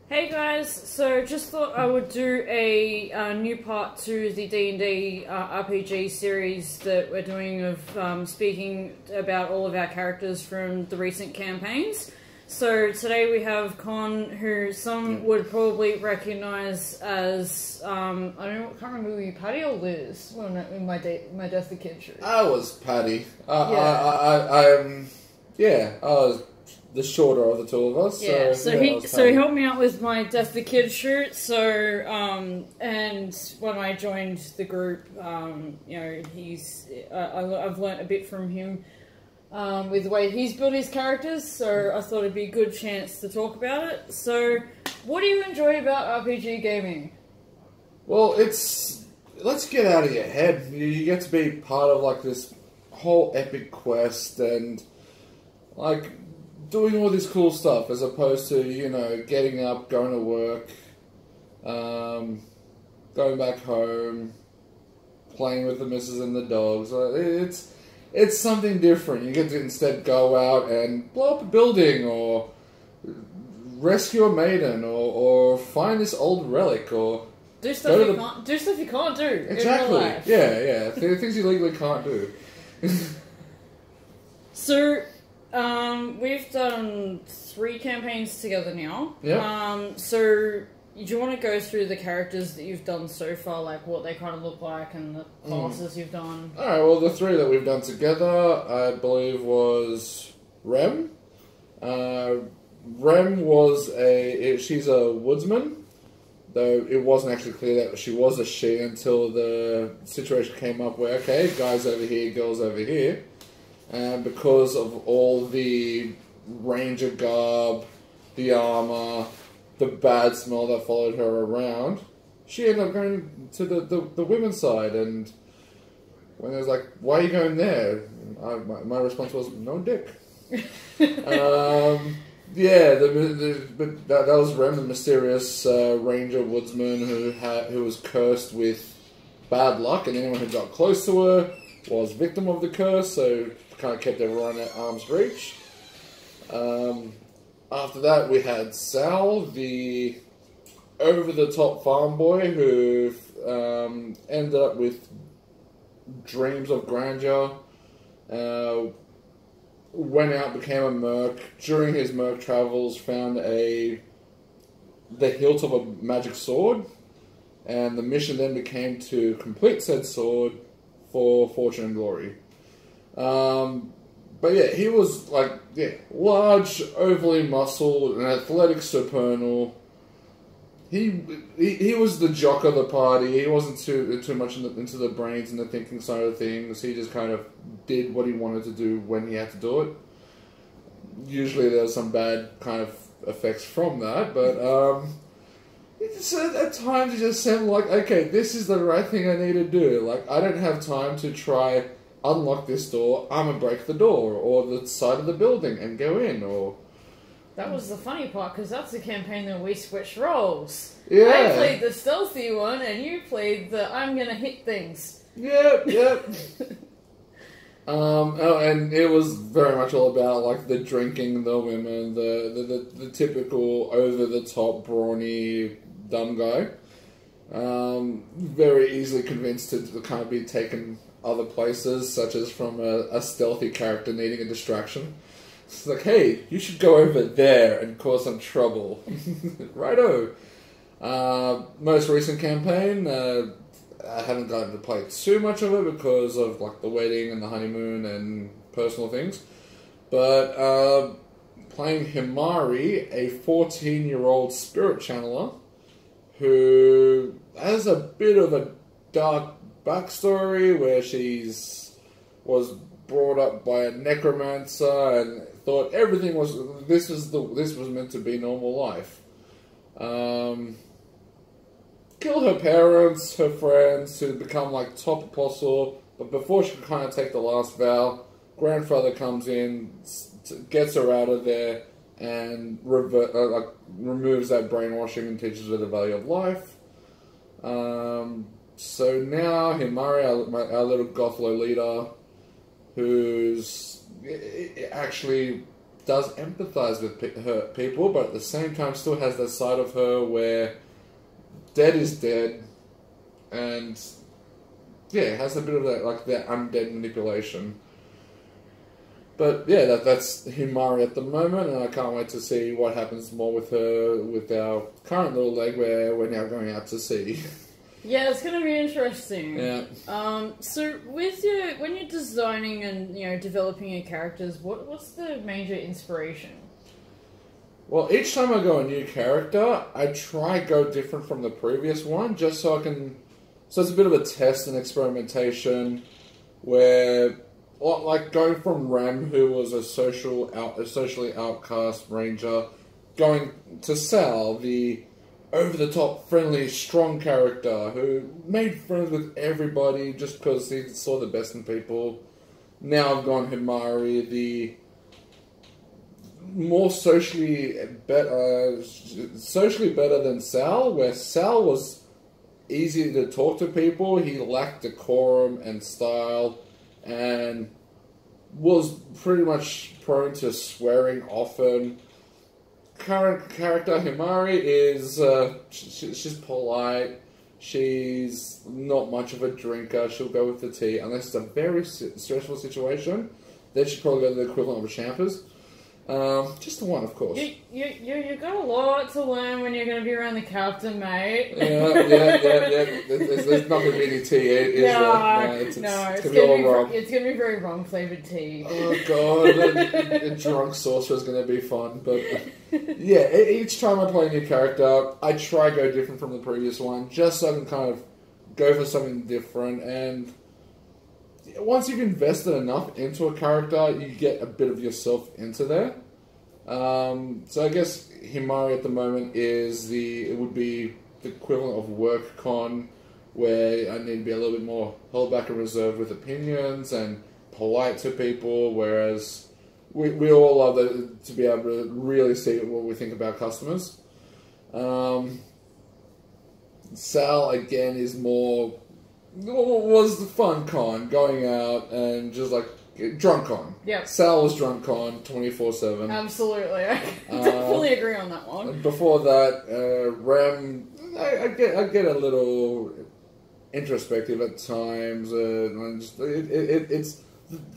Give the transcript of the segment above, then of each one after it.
Hey guys, so just thought I would do a new part to the D&D RPG series that we're doing of speaking about all of our characters from the recent campaigns. So today we have Con, who some would probably recognise as, I can't remember who you, Paddy or Liz, well, no, in my Death the Kid shirt. I was Paddy. I was the shorter of the two of us. Yeah, so he helped me out with my Death the Kid shirt. So and when I joined the group, you know, I've learnt a bit from him with the way he's built his characters. So I thought it'd be a good chance to talk about it. So, what do you enjoy about RPG gaming? Well, let's get out of your head. You get to be part of like this whole epic quest and like doing all this cool stuff, as opposed to, you know, getting up, going to work, going back home, playing with the missus and the dogs. It's something different. You get to instead go out and blow up a building, or rescue a maiden, or find this old relic, or do stuff you can't do. Exactly. In real life. Yeah. Things you legally can't do. So, we've done 3 campaigns together now. Yeah. So, do you want to go through the characters that you've done so far, like what they kind of look like and the classes you've done? Alright, well, the 3 that we've done together, I believe, was Rem. Rem was she's a woodsman, though it wasn't actually clear that she was a she until the situation came up where, okay, guys over here, girls over here. And because of all the ranger garb, the armor, the bad smell that followed her around, she ended up going to the women's side. And when it was like, why are you going there? My response was, no dick. Yeah, but that was Rem, the mysterious ranger woodsman who was cursed with bad luck, and anyone who got close to her was victim of the curse, so kind of kept everyone at arm's reach. After that, we had Sal, the over-the-top farm boy who ended up with dreams of grandeur. Went out, became a merc. During his merc travels, found the hilt of a magic sword, and the mission then became to complete said sword for fortune and glory. But yeah, he was like, large, overly muscled, an athletic supernal. He was the jock of the party. He wasn't too much into the brains and the thinking side of things. He just kind of did what he wanted to do when he had to do it. Usually there was some bad kind of effects from that, but at times it just seemed like, okay, this is the right thing I need to do. Like, I don't have time to try unlock this door. I'm gonna break the door or the side of the building and go in, or... That was the funny part, because that's the campaign that we switched roles. Yeah. I played the stealthy one, and you played the I'm gonna hit things. Yep. And it was very much all about like the drinking, the women, the typical over-the-top, brawny, dumb guy. Very easily convinced to kind of be taken other places, such as from a stealthy character needing a distraction. It's like, hey, you should go over there and cause some trouble. Righto. Most recent campaign, I haven't gotten to play too much of it because of like the wedding and the honeymoon and personal things. But playing Himari, a 14-year-old spirit channeler who has a bit of a dark backstory where was brought up by a necromancer and thought everything was this was meant to be normal life. Killed her parents, her friends, to become like top apostle, but before she could kind of take the last vow, grandfather comes in, gets her out of there, and removes that brainwashing and teaches her the value of life. So now Himari, our little goth Lolita, who's actually does empathize with her people, but at the same time still has that side of her where dead is dead, and yeah, has a bit of that, like, that undead manipulation. But yeah, that's Himari at the moment, and I can't wait to see what happens more with her, with our current little leg where we're now going out to sea. Yeah, it's going to be interesting. Yeah. So with when you're designing and developing your characters, what's the major inspiration? Well, each time I go a new character, I try go different from the previous one, just so I can. So it's a bit of a test and experimentation, where, like, going from Rem, who was a socially outcast ranger, going to Sal, the over-the-top, friendly, strong character who made friends with everybody just because he saw the best in people. Now I've gone Himari, the more socially better than Sal, where Sal was easy to talk to people. He lacked decorum and style, and was pretty much prone to swearing often. Current character Himari is she's polite. She's not much of a drinker. She'll go with the tea unless it's a very stressful situation. Then she'd probably go to the equivalent of a Champers. Just the one, of course. You got a lot to learn when you're going to be around the captain, mate. Yeah. There's not going to be any tea, is there? No, it's going to be very wrong flavored tea. Oh god, a drunk sorcerer is going to be fun. But yeah, each time I play a new character, I try to go different from the previous one, just so I can kind of go for something different. And once you've invested enough into a character, you get a bit of yourself into there. So I guess Himari at the moment would be the equivalent of WorkCon, where I need to be a little bit more held back and reserved with opinions and polite to people, whereas we all love to be able to really see what we think about customers. Sal, again, was the fun con, going out and just like drunk con. Yeah. Sal was drunk con 24/7. Absolutely, I definitely agree on that one. Before that, Rem, I get a little introspective at times, and it's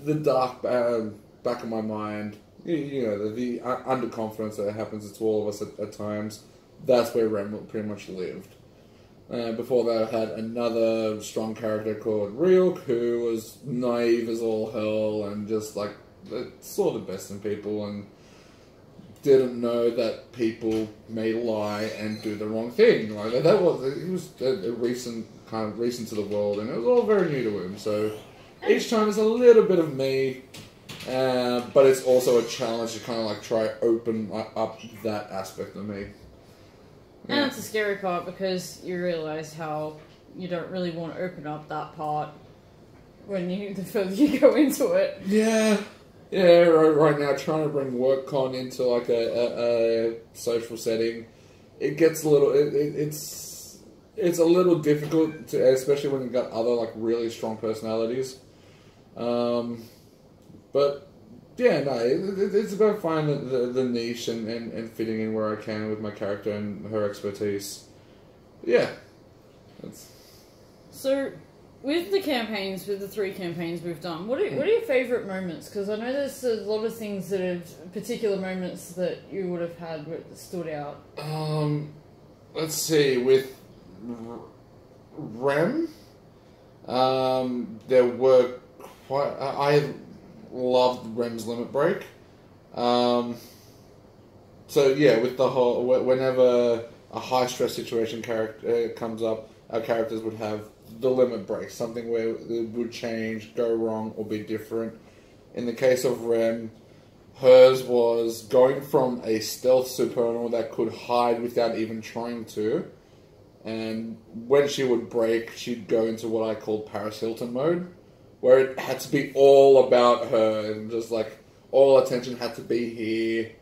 the dark back of my mind. The underconfidence that happens to all of us at times. That's where Rem pretty much lived. Before that, I had another strong character called Ryuk, who was naive as all hell and just like saw the best in people and didn't know that people may lie and do the wrong thing. Like he was a recent to the world, and it was all very new to him. So each time it's a little bit of me, but it's also a challenge to kind of like try open up that aspect of me. And it's a scary part because you realise how you don't really want to open up that part the further you go into it. Yeah, right now trying to bring WorkCon into like a social setting, it gets a little, it's a little difficult, especially when you've got other like really strong personalities. But yeah, no, it's about finding the niche and fitting in where I can with my character and her expertise. Yeah. So, with the 3 campaigns we've done, what are your favourite moments? Because I know there's a lot of things particular moments that you would have had that stood out. Let's see, with Rem, there were quite... I loved Rem's limit break. So yeah, with the whole... Whenever a high-stress situation comes up, our characters would have the limit break, something where it would change, go wrong, or be different. In the case of Rem, hers was going from a stealth supernal that could hide without even trying to, and when she would break, she'd go into what I call Paris Hilton mode, where it had to be all about her, and just like, all attention had to be here,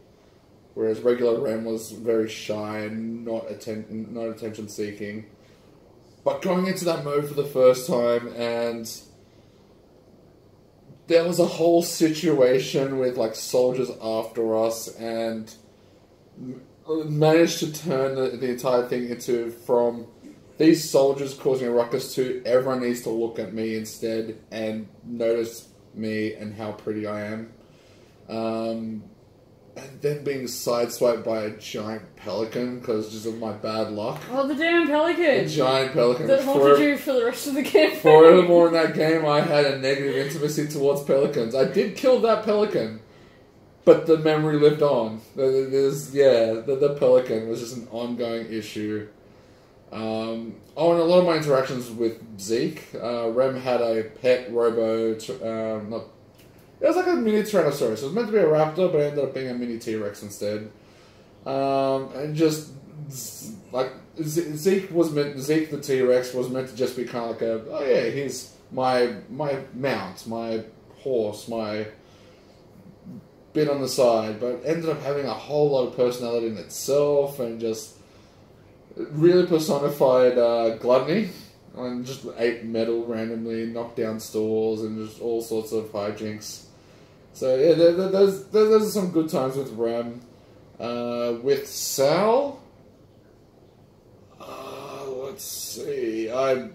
whereas regular Rem was very shy and not attention-seeking. But going into that mode for the first time and there was a whole situation with like soldiers after us, and managed to turn the entire thing into from these soldiers causing a ruckus to everyone needs to look at me instead and notice me and how pretty I am. And then being sideswiped by a giant pelican because just of my bad luck. Oh, the damn pelican! A giant pelican. That haunted you for the rest of the campaign. Furthermore, in that game, I had a negative intimacy towards pelicans. I did kill that pelican, but the memory lived on. The pelican was just an ongoing issue. And a lot of my interactions with Zeke. Rem had a pet robo... It was like a mini Tyrannosaurus. It was meant to be a raptor, but it ended up being a mini T-Rex instead. And just like Zeke the T-Rex was meant to just be kind of like he's my mount, my horse, my bit on the side, but ended up having a whole lot of personality in itself and just really personified gluttony. And just ate metal randomly, knocked down stores, and just all sorts of hijinks. So yeah, those are some good times with Rem. With Sal, let's see. I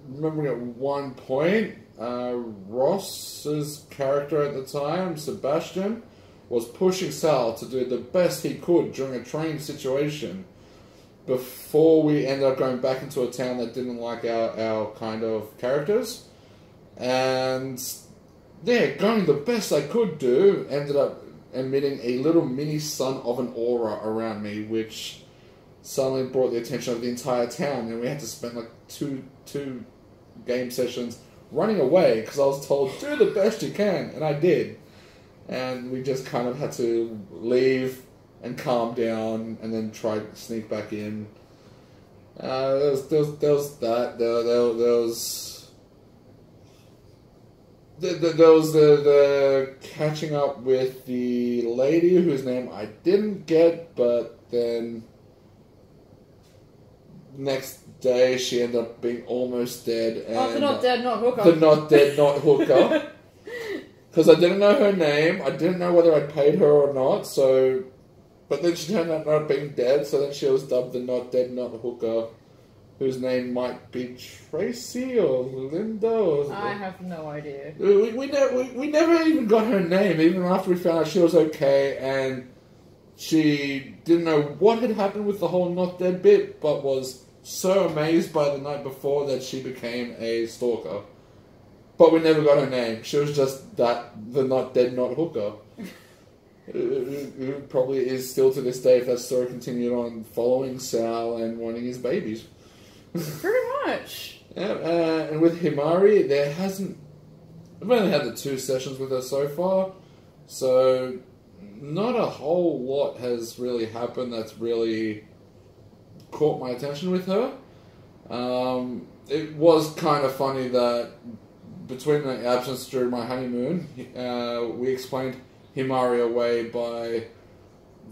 remember at one point, Ross's character at the time, Sebastian, was pushing Sal to do the best he could during a training situation before we ended up going back into a town that didn't like our kind of characters. And yeah, going the best I could do, ended up emitting a little mini sun of an aura around me, which suddenly brought the attention of the entire town, and we had to spend like two game sessions running away because I was told, do the best you can, and I did. And we just kind of had to leave and calm down, and then try to sneak back in. There was that. There was the catching up with the lady whose name I didn't get, but then next day she ended up being almost dead. And the not dead, not hooker. The not dead, not hooker. Because I didn't know her name. I didn't know whether I paid her or not, so... But then she turned out not being dead, so then she was dubbed the not dead, not hooker, whose name might be Tracy or Linda or... I have no idea. We never even got her name, even after we found out she was okay, and she didn't know what had happened with the whole not dead bit, but was so amazed by the night before that she became a stalker. But we never got her name. She was just the not dead, not hooker. Who probably is still to this day, if that story continued on, following Sal and wanting his babies. Pretty much. Yeah, and with Himari, I've only had the 2 sessions with her so far, so not a whole lot has really happened that's really caught my attention with her. It was kind of funny that between the absence during my honeymoon, we explained Himari away by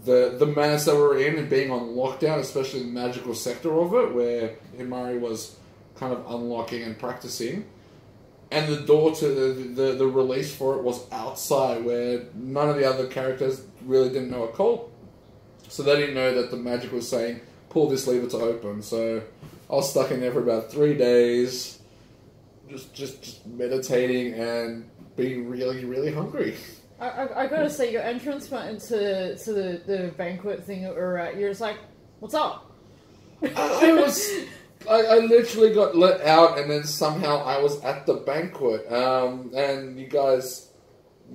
the madness that we're in and being on lockdown, especially the magical sector of it, where Himari was kind of unlocking and practicing. And the door to the release for it was outside, where none of the other characters really didn't know occult. So they didn't know that the magic was saying, pull this lever to open. So I was stuck in there for about 3 days, just meditating and being really, really hungry. I gotta say, your entrance went into the banquet thing that we were at. You're just like, what's up? I literally got let out, and then somehow I was at the banquet. And you guys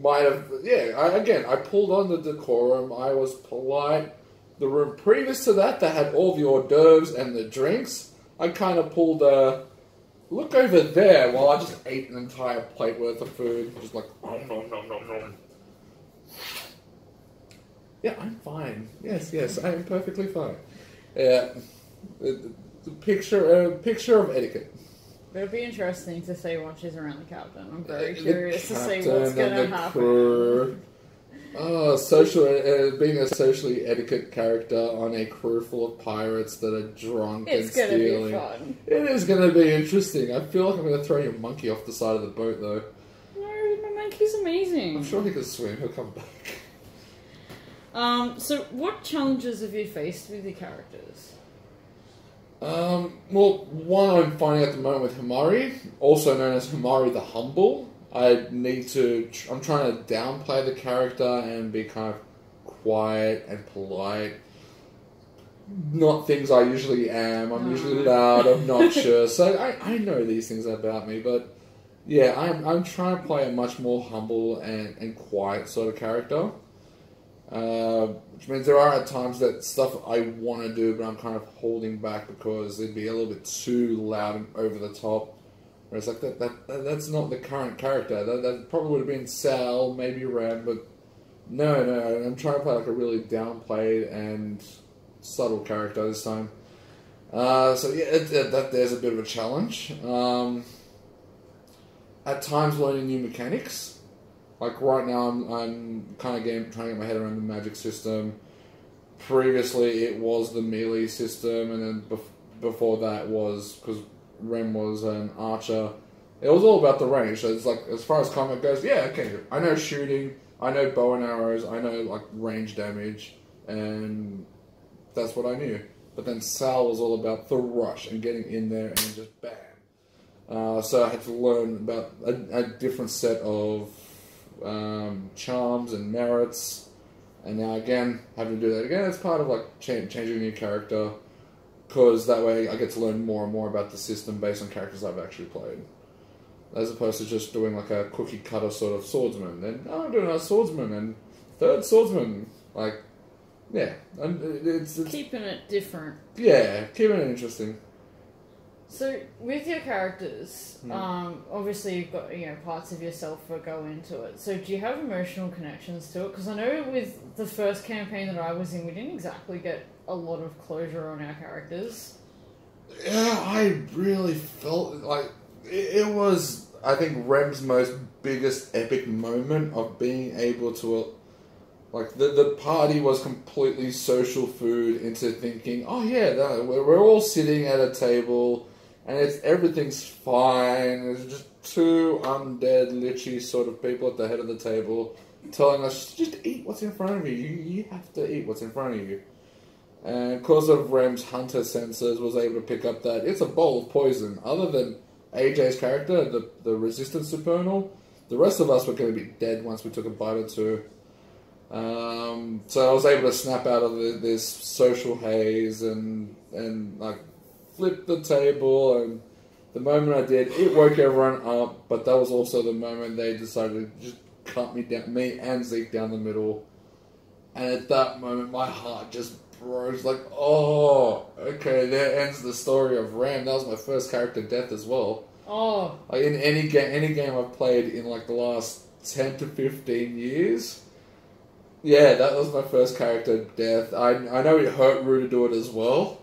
might have, I pulled on the decorum. I was polite. The room previous to that had all the hors d'oeuvres and the drinks. I kind of pulled look over there while I just ate an entire plate worth of food. Just like, nom, nom, nom, nom, nom. Yeah, I'm fine. Yes, I am perfectly fine. Yeah, the picture of etiquette. It'll be interesting to see once she's around the captain. I'm very curious to see what's going to happen. Crew. Oh, being a socially etiquette character on a crew full of pirates that are drunk and stealing. It's going to be fun. It is going to be interesting. I feel like I'm going to throw your monkey off the side of the boat, though. No, Frank, he's amazing. I'm sure he can swim. He'll come back. So what challenges have you faced with your characters? Well, one I'm finding at the moment with Himari, also known as Himari the Humble. I'm trying to downplay the character and be kind of quiet and polite. Not things I usually am. I'm usually loud, obnoxious. So I know these things about me, but yeah, I'm trying to play a much more humble and quiet sort of character. Which means there are at times that stuff I want to do, but I'm kind of holding back because it'd be a little bit too loud and over the top. Whereas like that's not the current character. That probably would have been Sal, maybe Rem, but no, I'm trying to play like a really downplayed and subtle character this time. So yeah, there's a bit of a challenge. At times learning new mechanics. Like right now I'm kind of trying to get my head around the magic system. Previously it was the melee system, and then before that was, because Rem was an archer, it was all about the range. So it's like, as far as combat goes, yeah, okay, I know shooting, I know bow and arrows, I know like range damage, and that's what I knew. But then Sal was all about the rush and getting in there and just bam. So I had to learn about a different set of charms and merits, and now again having to do that again. It's part of like changing a new character, because that way I get to learn more and more about the system based on characters I've actually played, as opposed to just doing like a cookie cutter sort of swordsman. Then I'm doing a swordsman and third swordsman. Like, yeah, and it's Keeping it different. Yeah, keeping it interesting. So with your characters, obviously you've got, you know, parts of yourself that go into it. So do you have emotional connections to it? Because I know with the first campaign that I was in, we didn't exactly get a lot of closure on our characters. Yeah, I really felt like it was, I think, Rem's most biggest epic moment of being able to, like, the party was completely social food into thinking, oh yeah, we're all sitting at a table and everything's fine. There's just two undead, lichy sort of people at the head of the table telling us, just eat what's in front of you. You have to eat what's in front of you. And because of Rem's hunter senses, was able to pick up that it's a bowl of poison. Other than AJ's character, the resistance supernal, the rest of us were going to be dead once we took a bite or two. So I was able to snap out of this social haze and like flip the table, and the moment I did, it woke everyone up, but that was also the moment they decided to just cut me and Zeke down the middle. And at that moment my heart just broke, like, oh, okay, there ends the story of Ram. That was my first character death as well. Oh. Like in any game I've played in like the last 10 to 15 years. Yeah, that was my first character death. I know it hurt Rue to do it as well,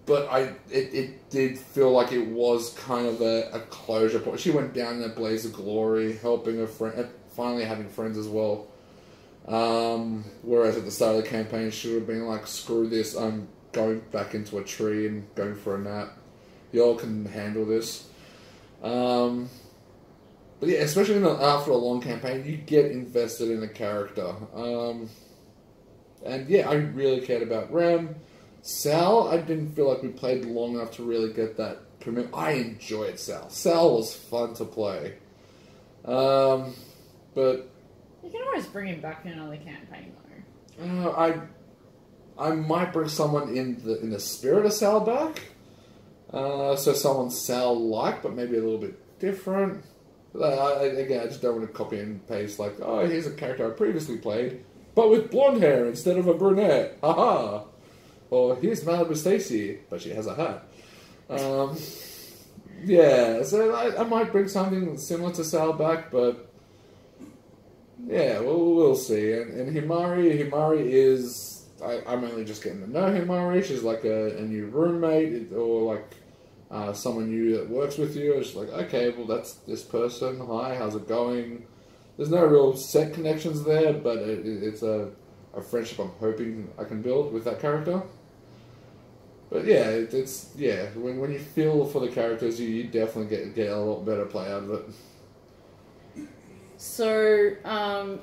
but it did feel like it was kind of a closure point. She went down in a blaze of glory, helping her friend, finally having friends as well. Whereas at the start of the campaign, she would have been like, screw this, I'm going back into a tree and going for a nap. Y'all can handle this. But yeah, especially after a long campaign, you get invested in a character. And yeah, I really cared about Rem. Sal, I didn't feel like we played long enough to really get that commitment. I enjoyed Sal. Sal was fun to play. But you can always bring him back in another campaign, though. I might bring someone in the spirit of Sal back. So someone Sal-like, but maybe a little bit different. Again, I just don't want to copy and paste like, oh, here's a character I previously played, but with blonde hair instead of a brunette. Haha. Or here's Malibu Stacy, but she has a hat. Yeah, so I might bring something similar to Sal back, but yeah, we'll see. And Himari is, I'm only just getting to know Himari. She's like a new roommate, or like someone new that works with you. It's like, okay, well, that's this person. Hi, how's it going? There's no real set connections there, but it's a friendship I'm hoping I can build with that character. But yeah, it's when you feel for the characters, you definitely get a lot better play out of it. So,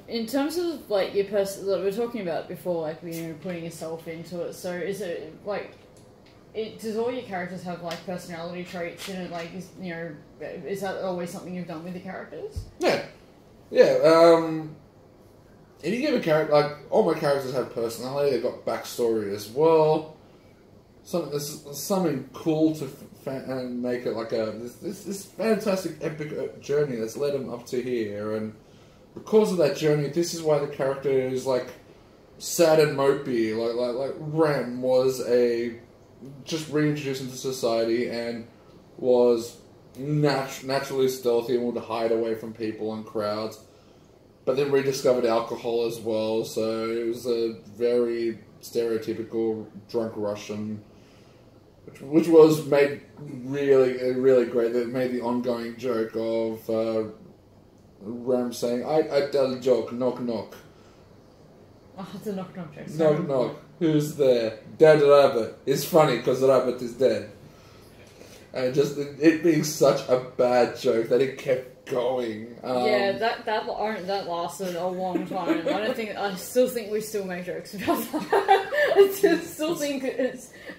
in terms of like your person, like, we were talking about before, like putting yourself into it. So, is it like, does all your characters have like personality traits in it? Like, is that always something you've done with your characters? Yeah, yeah. If you give a character, like all my characters have personality, they've got backstory as well. Something cool to and make it like this fantastic epic journey that's led them up to here, and because of that journey, this is why the character is like sad and mopey. Like Rem was just reintroduced into society and was naturally stealthy and would hide away from people and crowds, but then rediscovered alcohol as well. So it was a very stereotypical drunk Russian. Which was made really great. That made the ongoing joke of Ram saying, I tell a joke, knock knock. Oh, it's a knock knock joke. Knock knock. Who's there? Dead rabbit. It's funny because the rabbit is dead. And just it being such a bad joke that it kept going. Yeah, that lasted a long time. I still think we still make jokes about that.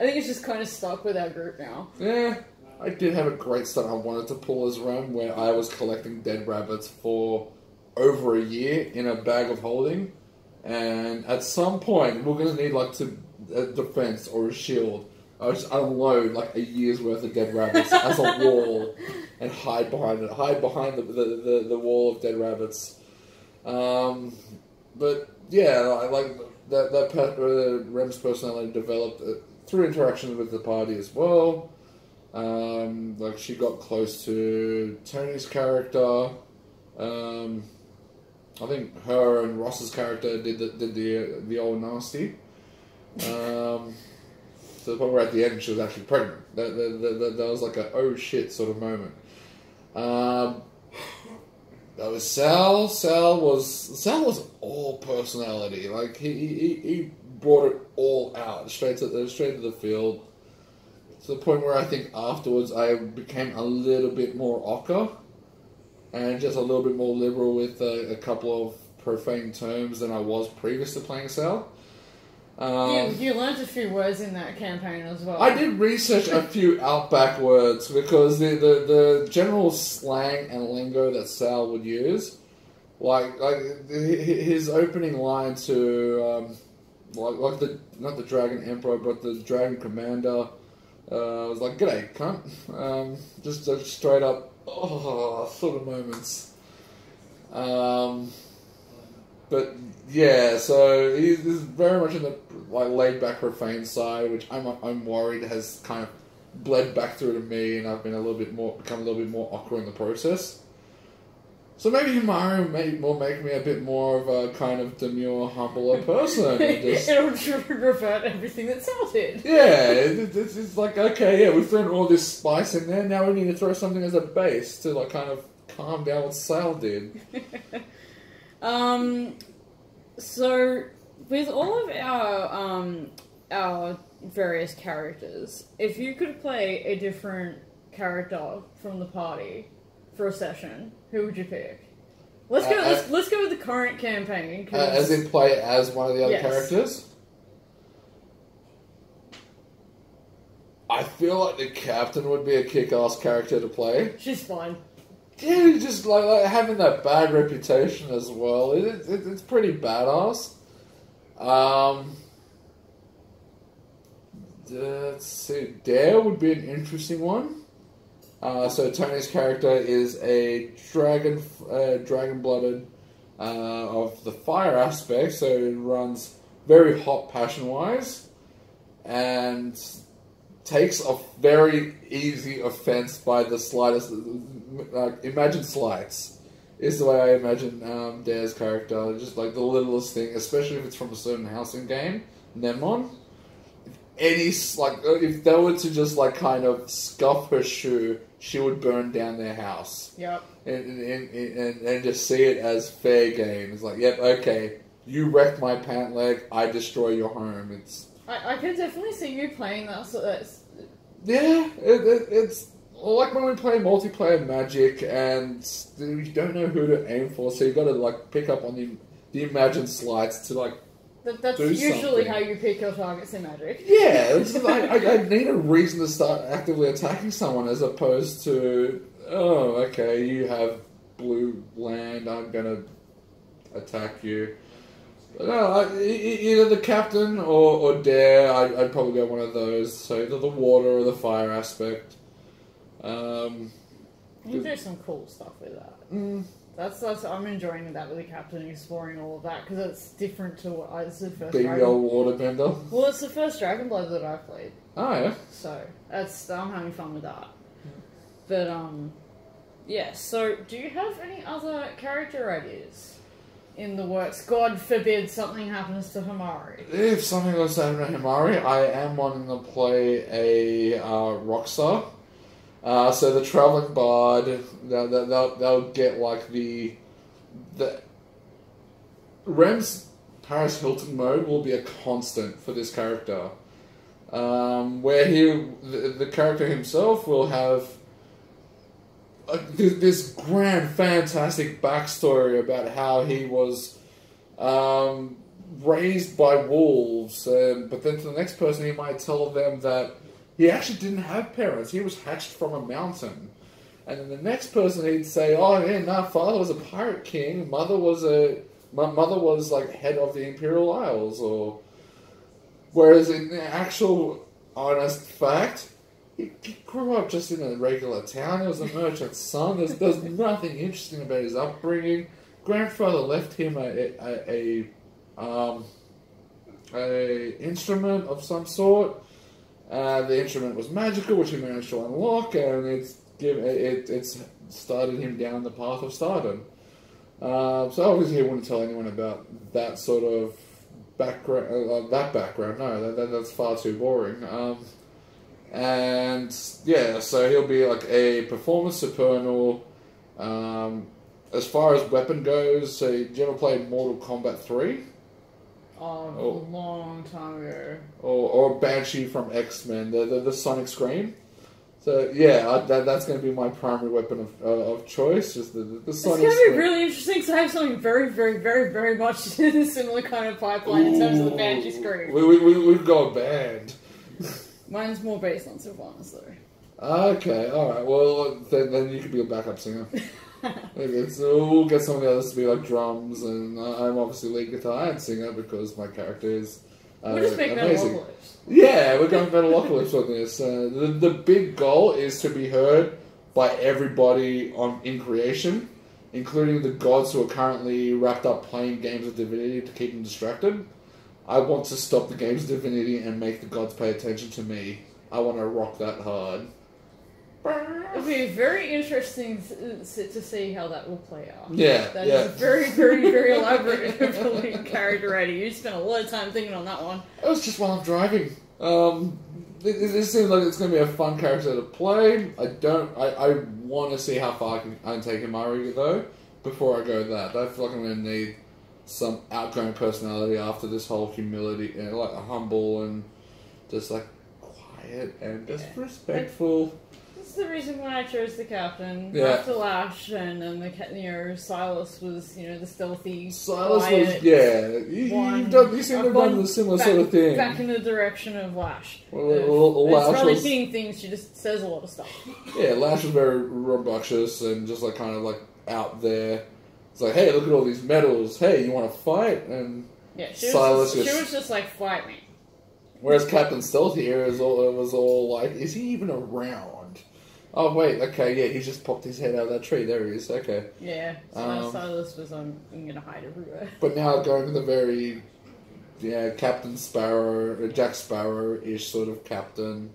I think it's just kind of stuck with our group now. Yeah, I did have a great stunt I wanted to pull as Ram, where I was collecting dead rabbits for over a year in a bag of holding, and at some point we're gonna need like a defense or a shield. I just unload like a year's worth of dead rabbits as a wall and hide behind it. Hide behind the wall of dead rabbits. But yeah, like that Rem's personality developed through interactions with the party as well. Like she got close to Tony's character. I think her and Ross's character did the old nasty. To the point where at the end she was actually pregnant. That was like a oh shit sort of moment. That was Sal. Sal was all personality. Like he brought it all out straight to the field. To the point where I think afterwards I became a little bit more ochre and just a little bit more liberal with a couple of profane terms than I was previous to playing Sal. You learnt a few words in that campaign as well. I did research a few Outback words because the general slang and lingo that Sal would use, like his opening line to not the Dragon Emperor but the Dragon Commander, was like "G'day, cunt," just straight up sort of moments. But yeah, so he's very much in the laid back profane side, which I'm worried has kind of bled back through to me, and I've been become a little bit more awkward in the process. So maybe Himaru will make me a bit more of a kind of demure, humbler person. It'll revert everything that Sal did. Yeah, it's like, okay, yeah, we've thrown all this spice in there, now we need to throw something as a base to like kind of calm down what Sal did. So with all of our various characters, if you could play a different character from the party for a session, who would you pick? Let's go with the current campaign. As in play as one of the other Yes. characters? I feel like the captain would be a kick-ass character to play. She's fine. Yeah, just like having that bad reputation as well. It's pretty badass. Let's see. Dare would be an interesting one. So Tony's character is a dragon-blooded of the fire aspect, so it runs very hot passion-wise, and takes a very easy offense by the slightest. Imagine slights is the way I imagine Dare's character. Just like the littlest thing, especially if it's from a certain house in game, Nemon. If they were to just like kind of scuff her shoe, she would burn down their house. Yep. And just see it as fair game. It's like, yep, okay, you wrecked my pant leg, I destroy your home. It's. I can definitely see you playing that. So that's. Yeah, it's like when we play multiplayer Magic and you don't know who to aim for, so you got to like pick up on the imagined slides to like. That's do usually something. how you pick your targets in Magic. Yeah, it's just, I need a reason to start actively attacking someone as opposed to, oh, okay, you have blue land, I'm gonna attack you. But no, either the captain or dare, I'd probably go one of those. So either the water or the fire aspect. You can do some cool stuff with that. That's I'm enjoying that with the captain, exploring all of that, because it's different to what it's the first Big Dragon. old waterbender. Well, it's the first Dragon Blood that I've played, Oh, yeah. so I'm having fun with that. But yeah. So, do you have any other character ideas in the works? God forbid something happens to Himari. If something goes to happen to Himari, I am wanting to play a Rockstar. So the Traveling Bard, they'll get like the Rem's Paris Hilton mode will be a constant for this character, where the character himself will have this grand, fantastic backstory about how he was raised by wolves, but then to the next person he might tell them that he actually didn't have parents. He was hatched from a mountain. And then the next person he'd say, oh yeah, nah, father was a pirate king, mother was like head of the Imperial Isles, or whereas in actual honest fact, he grew up just in a regular town. He was a merchant's son. There's nothing interesting about his upbringing. Grandfather left him a instrument of some sort. The instrument was magical, which he managed to unlock, and it's started him down the path of stardom. So obviously he wouldn't tell anyone about that sort of background. No, that's far too boring. And yeah, so he'll be like a performance supernal. As far as weapon goes, so did you ever play Mortal Kombat 3? Oh, a long time ago. Or Banshee from X-Men, the Sonic Scream. So yeah, that's going to be my primary weapon of choice. Just the Sonic Scream. It's going to be really interesting because I have something very, very, very, very much in a similar kind of pipeline in terms of the Banshee Scream. We've got a band. Mine's more based on Sylvanas though. Okay, alright. Well, then you could be a backup singer. Okay, so we'll get some of the others to be like drums, and I'm obviously lead guitar and singer because my character is we'll just make amazing. Metalocalypse. Yeah, we're going Metalocalypse on this. The big goal is to be heard by everybody in creation, including the gods who are currently wrapped up playing games of Divinity to keep them distracted. I want to stop the games of Divinity and make the gods pay attention to me. I want to rock that hard. It'll be very interesting to see how that will play out. Yeah, That is a very, very, very elaborate character idea. You spent a lot of time thinking on that one. It was just while I'm driving. It seems like it's going to be a fun character to play. I want to see how far I can take Himari though before I go that. I feel like I'm going to need some outgoing personality after this whole humility, like humble and just like quiet and just respectful. That's the reason why I chose the captain. Yeah. After Lash, and then Silas was the stealthy. Silas quiet was you seem to have done the similar sort of thing. Back in the direction of Lash. Lash it's probably was, seeing things. She just says a lot of stuff. Yeah, Lash was very rambunctious and just like kind of like out there. It's like, hey, look at all these medals. Hey, you want to fight? And Yeah, she Silas was just like, fight me. Whereas Captain Stealth here was all like, is he even around? Oh wait, okay, yeah, he just popped his head out of that tree. There he is. Okay. Yeah, Silas was I'm gonna hide everywhere. But now going to the very, Captain Sparrow, Jack Sparrow-ish sort of captain,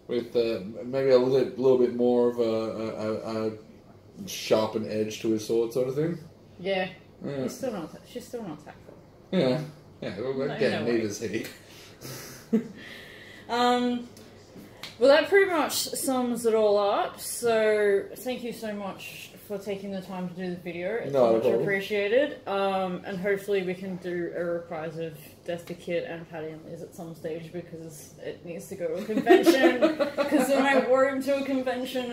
with maybe a little bit more of a sharpened edge to his sword, sort of thing. Yeah. She's still not tactful. Yeah. Well, again, neither is he. Well, that pretty much sums it all up. So, thank you so much for taking the time to do the video. It's No much problem. appreciated. And hopefully we can do a reprise of Death to Kit and Patty and Liz at some stage because it needs to go to a convention. Because when I wore him to a convention,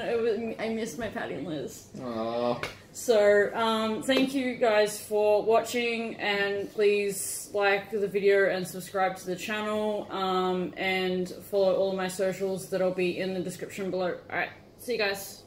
I missed my Patty and Liz. Aww. So, thank you guys for watching, and please like the video and subscribe to the channel, and follow all of my socials that'll be in the description below. Alright, see you guys.